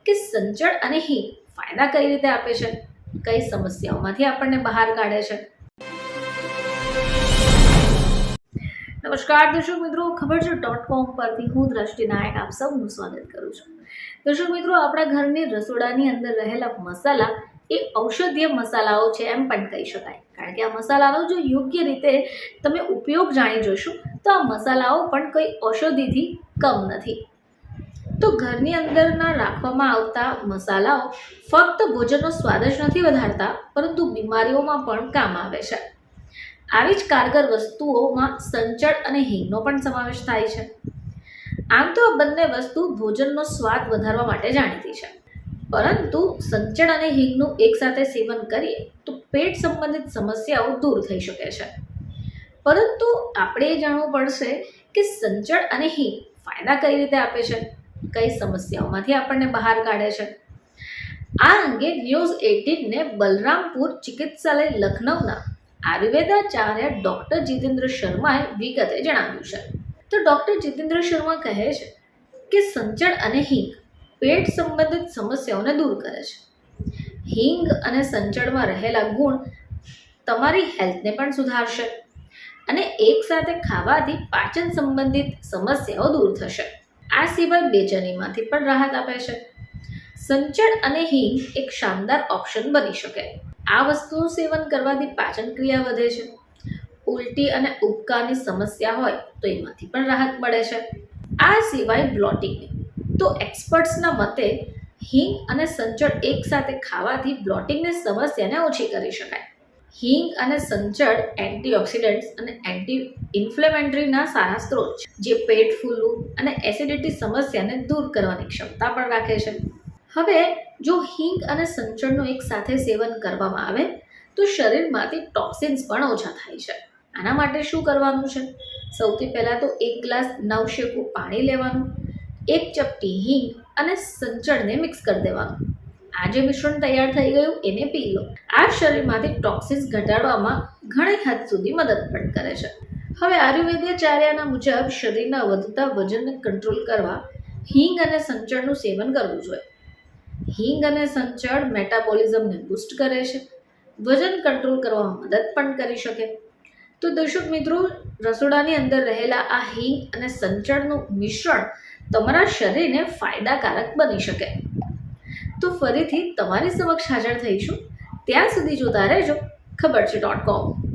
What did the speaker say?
કે સંચળ અને હિંગ ફાયદા કઈ રીતે આપે છે, કઈ સમસ્યાઓમાંથી આપણને બહાર કાઢે છે. નમસ્કાર દર્શક મિત્રો, ખબર છે .com પરથી હું દ્રષ્ટિ નાયક આપ સૌનું સ્વાગત કરું છું. દર્શક મિત્રો, આપણા ઘરની રસોડાની અંદર રહેલા મસાલા એ ઔષધીય મસાલાઓ છે એમ પણ કહી શકાય, કારણ કે આ મસાલાનો જો યોગ્ય રીતે તમે ઉપયોગ જાણી જોશો તો આ મસાલાઓ પણ કોઈ ઔષધિથી કમ નથી. તો ઘરની અંદરના રાખવામાં આવતા મસાલાઓ ફક્ત ભોજનનો સ્વાદ જ નથી વધારતા, પરંતુ બીમારીઓમાં પણ કામ આવે છે. આવી જ કારગર વસ્તુઓમાં સંચળ અને હિંગનો પણ સમાવેશ થાય છે. આમ તો આ બંને વસ્તુ ભોજનનો સ્વાદ વધારવા માટે જાણીતી છે, પરંતુ સંચળ અને હિંગનું એકસાથે સેવન કરીએ તો પેટ સંબંધિત સમસ્યાઓ દૂર થઈ શકે છે. પરંતુ આપણે એ જાણવું પડશે કે સંચળ અને હિંગ ફાયદા કઈ રીતે આપે છે, કઈ સમસ્યાઓમાંથી આપણને બહાર કાઢે છે. આ અંગે ન્યૂઝ 18ને બલરામપુર ચિકિત્સાલય લખનૌના આયુર્વેદાચાર્ય ડૉક્ટર જીતેન્દ્ર શર્માએ વિગતે જણાવ્યું છે. તો ડૉક્ટર જીતેન્દ્ર શર્મા કહે છે કે સંચળ અને હિંગ પેટ સંબંધિત સમસ્યાઓને દૂર કરે છે. હિંગ અને સંચળમાં રહેલા ગુણ તમારી હેલ્થને પણ સુધારશે અને એકસાથે ખાવાથી પાચન સંબંધિત સમસ્યાઓ દૂર થશે. આ સિવાય બેચેનીમાંથી પણ રાહત આપે છે. સંચળ અને હિંગ એક શાનદાર ઓપ્શન બની શકે. આ વસ્તુનું સેવન કરવાથી પાચન ક્રિયા વધે છે. ઉલટી અને ઉબકાની સમસ્યા હોય તો એમાંથી પણ રાહત મળે છે. આ સિવાય બ્લોટિંગની તો એક્સપર્ટ્સના મતે હિંગ અને સંચળ એકસાથે ખાવાથી બ્લોટિંગની સમસ્યાને ઓછી કરી શકાય. હિંગ અને સંચળ એન્ટીઓક્સિડન્ટ્સ અને એન્ટી ઇન્ફ્લેમેટરીના સારા સ્ત્રોત છે, જે પેટ ફૂલવું અને એસિડિટી સમસ્યાને દૂર કરવાની ક્ષમતા પણ રાખે છે. હવે જો હિંગ અને સંચળનું એક સાથે સેવન કરવામાં આવે તો શરીરમાંથી ટોક્સિન્સ પણ ઓછા થાય છે. આના માટે શું કરવાનું છે? સૌથી પહેલાં તો 1 ગ્લાસ નવશેકું પાણી લેવાનું, 1 ચપટી હિંગ અને સંચળને મિક્સ કરી દેવાનું. આ જે મિશ્રણ તૈયાર થઈ ગયું એને પી લો. આ શરીરમાંથી ટોક્સિન્સ ઘટાડવામાં ઘણી હદ સુધી મદદ પણ કરે છે. હવે આયુર્વેદાચાર્યના મુજબ શરીરના વધતા વજનને કંટ્રોલ કરવા હિંગ અને સંચળનું સેવન કરવું જોઈએ. હિંગ અને સંચળ મેટાબોલિઝમને બૂસ્ટ કરે છે, વજન કંટ્રોલ કરવામાં મદદ પણ કરી શકે. તો દર્શક મિત્રો, રસોડાની અંદર રહેલા આ હિંગ અને સંચળનું મિશ્રણ તમારા શરીરને ફાયદાકારક બની શકે. તો ફરીથી તમારી સમક્ષ હાજર થઈશું. ત્યાં સુધી જોતા રહેજો ખબર છે .com.